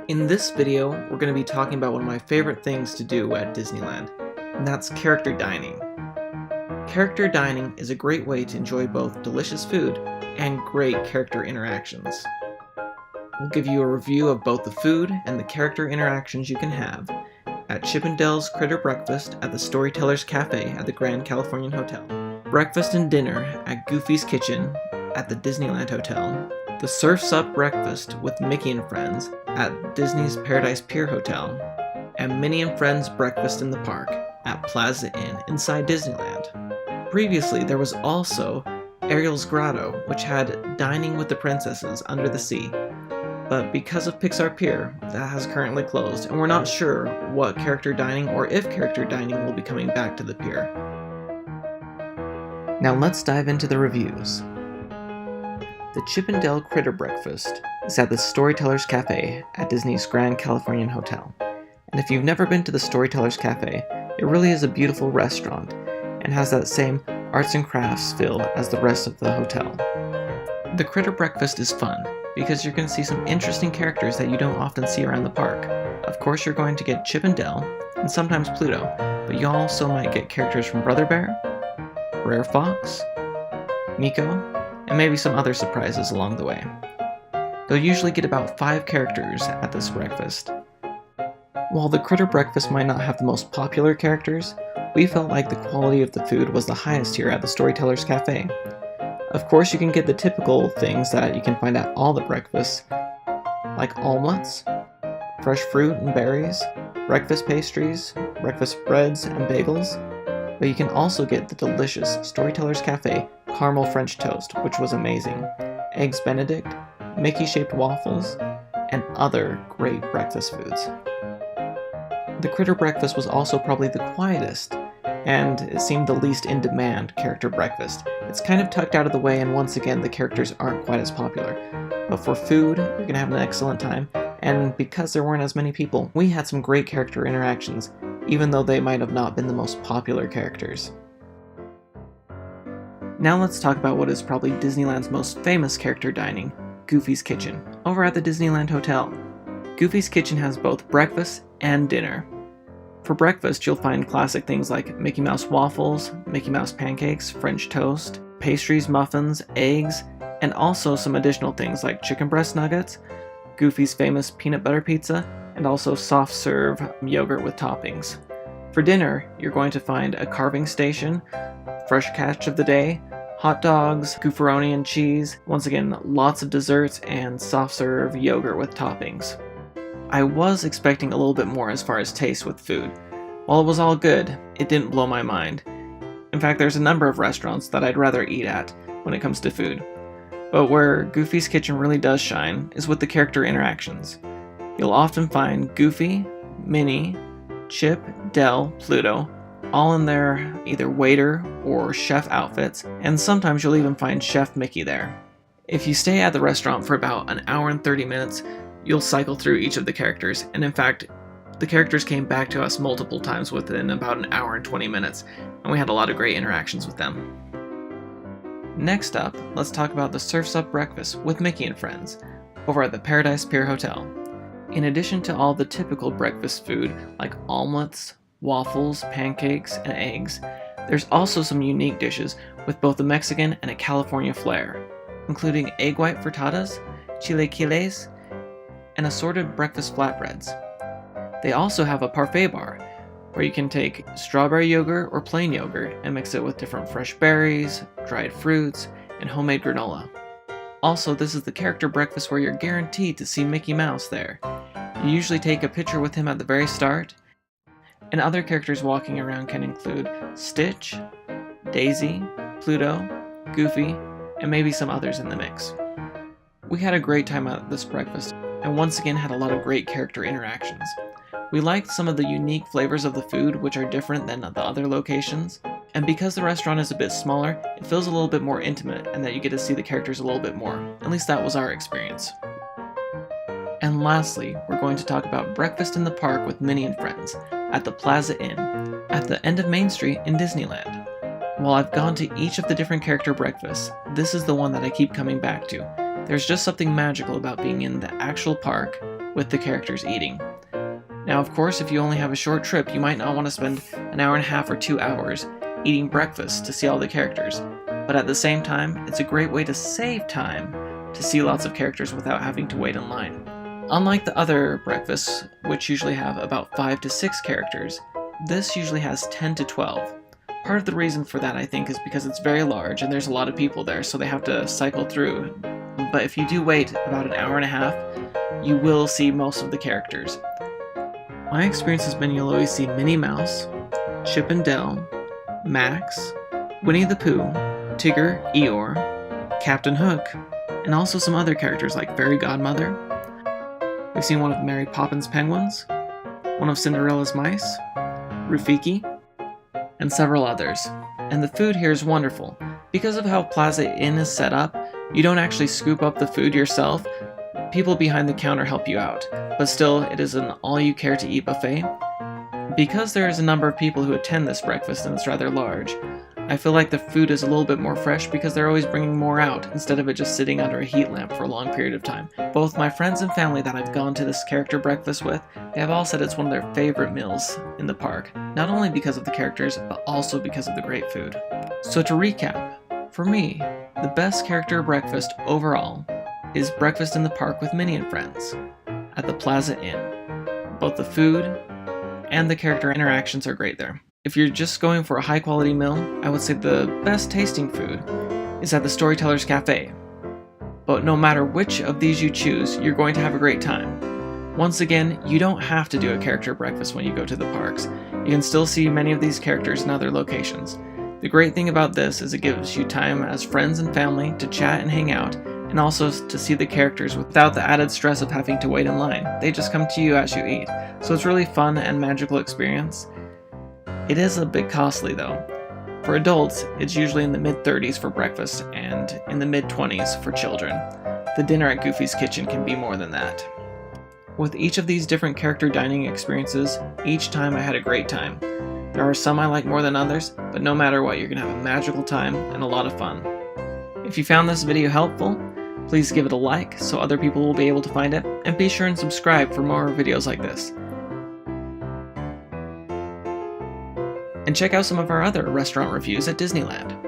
In this video, we're going to be talking about one of my favorite things to do at Disneyland, and that's character dining. Character dining is a great way to enjoy both delicious food and great character interactions. We'll give you a review of both the food and the character interactions you can have at Chippendale's Critter Breakfast at the Storytellers Cafe at the Grand Californian Hotel, breakfast and dinner at Goofy's Kitchen at the Disneyland Hotel, the Surf's Up Breakfast with Mickey and Friends at Disney's Paradise Pier Hotel, and Minnie and Friends Breakfast in the Park at Plaza Inn inside Disneyland. Previously, there was also Ariel's Grotto, which had dining with the princesses under the sea, but because of Pixar Pier, that has currently closed, and we're not sure what character dining or if character dining will be coming back to the pier. Now let's dive into the reviews. The Chippendale Critter Breakfast is at the Storytellers Cafe at Disney's Grand Californian Hotel. And if you've never been to the Storytellers Cafe, it really is a beautiful restaurant and has that same arts and crafts feel as the rest of the hotel. The Critter Breakfast is fun because you're going to see some interesting characters that you don't often see around the park. Of course, you're going to get Chippendale and sometimes Pluto, but you also might get characters from Brother Bear, Rare Fox, Nico, and maybe some other surprises along the way. You'll usually get about 5 characters at this breakfast. While the Critter Breakfast might not have the most popular characters, we felt like the quality of the food was the highest here at the Storytellers Cafe. Of course, you can get the typical things that you can find at all the breakfasts, like omelets, fresh fruit and berries, breakfast pastries, breakfast breads and bagels, but you can also get the delicious Storytellers Cafe caramel French toast, which was amazing, eggs Benedict, Mickey-shaped waffles, and other great breakfast foods. The Critter Breakfast was also probably the quietest, and it seemed the least in-demand character breakfast. It's kind of tucked out of the way, and once again, the characters aren't quite as popular. But for food, you're going to have an excellent time, and because there weren't as many people, we had some great character interactions, even though they might have not been the most popular characters. Now let's talk about what is probably Disneyland's most famous character dining, Goofy's Kitchen, over at the Disneyland Hotel. Goofy's Kitchen has both breakfast and dinner. For breakfast, you'll find classic things like Mickey Mouse waffles, Mickey Mouse pancakes, French toast, pastries, muffins, eggs, and also some additional things like chicken breast nuggets, Goofy's famous peanut butter pizza, and also soft serve yogurt with toppings. For dinner, you're going to find a carving station, fresh catch of the day, hot dogs, goofaroni and cheese, once again lots of desserts, and soft serve yogurt with toppings. I was expecting a little bit more as far as taste with food. While it was all good, it didn't blow my mind. In fact, there's a number of restaurants that I'd rather eat at when it comes to food. But where Goofy's Kitchen really does shine is with the character interactions. You'll often find Goofy, Minnie, Chip, Del, Pluto, all in their either waiter or chef outfits, and sometimes you'll even find Chef Mickey there. If you stay at the restaurant for about an hour and 30 minutes, you'll cycle through each of the characters, and in fact, the characters came back to us multiple times within about an hour and 20 minutes, and we had a lot of great interactions with them. Next up, let's talk about the Surf's Up Breakfast with Mickey and Friends over at the Paradise Pier Hotel. In addition to all the typical breakfast food like omelets, waffles, pancakes, and eggs, there's also some unique dishes with both a Mexican and a California flair, including egg white frittatas, chilaquiles, and assorted breakfast flatbreads. They also have a parfait bar, where you can take strawberry yogurt or plain yogurt and mix it with different fresh berries, dried fruits, and homemade granola. Also, this is the character breakfast where you're guaranteed to see Mickey Mouse there. You usually take a picture with him at the very start, and other characters walking around can include Stitch, Daisy, Pluto, Goofy, and maybe some others in the mix. We had a great time at this breakfast, and once again had a lot of great character interactions. We liked some of the unique flavors of the food, which are different than the other locations, and because the restaurant is a bit smaller, it feels a little bit more intimate and that you get to see the characters a little bit more. At least that was our experience. And lastly, we're going to talk about breakfast in the park with Minnie and Friends at the Plaza Inn at the end of Main Street in Disneyland. While I've gone to each of the different character breakfasts, this is the one that I keep coming back to. There's just something magical about being in the actual park, with the characters eating. Now, of course, if you only have a short trip, you might not want to spend an hour and a half or 2 hours eating breakfast to see all the characters, but at the same time, it's a great way to save time to see lots of characters without having to wait in line. Unlike the other breakfasts, which usually have about 5 to 6 characters, this usually has 10 to 12. Part of the reason for that, I think, is because it's very large and there's a lot of people there, so they have to cycle through. But if you do wait about an hour and a half, you will see most of the characters. My experience has been you'll always see Minnie Mouse, Chippendale, Max, Winnie the Pooh, Tigger, Eeyore, Captain Hook, and also some other characters like Fairy Godmother. We've seen one of Mary Poppins' penguins, one of Cinderella's mice, Rafiki, and several others. And the food here is wonderful. Because of how Plaza Inn is set up, you don't actually scoop up the food yourself. People behind the counter help you out, but still, it is an all-you-care-to-eat buffet. Because there is a number of people who attend this breakfast and it's rather large, I feel like the food is a little bit more fresh because they're always bringing more out instead of it just sitting under a heat lamp for a long period of time. Both my friends and family that I've gone to this character breakfast with, they have all said it's one of their favorite meals in the park, not only because of the characters, but also because of the great food. So to recap, for me, the best character breakfast overall is breakfast in the park with Minnie and Friends at the Plaza Inn. Both the food and the character interactions are great there. If you're just going for a high quality meal, I would say the best tasting food is at the Storytellers Cafe. But no matter which of these you choose, you're going to have a great time. Once again, you don't have to do a character breakfast when you go to the parks. You can still see many of these characters in other locations. The great thing about this is it gives you time as friends and family to chat and hang out, and also to see the characters without the added stress of having to wait in line. They just come to you as you eat. So it's really fun and magical experience. It is a bit costly though. For adults, it's usually in the mid-30s for breakfast and in the mid-20s for children. The dinner at Goofy's Kitchen can be more than that. With each of these different character dining experiences, each time I had a great time. There are some I like more than others, but no matter what, you're going to have a magical time and a lot of fun. If you found this video helpful, please give it a like so other people will be able to find it, and be sure and subscribe for more videos like this. And check out some of our other restaurant reviews at Disneyland.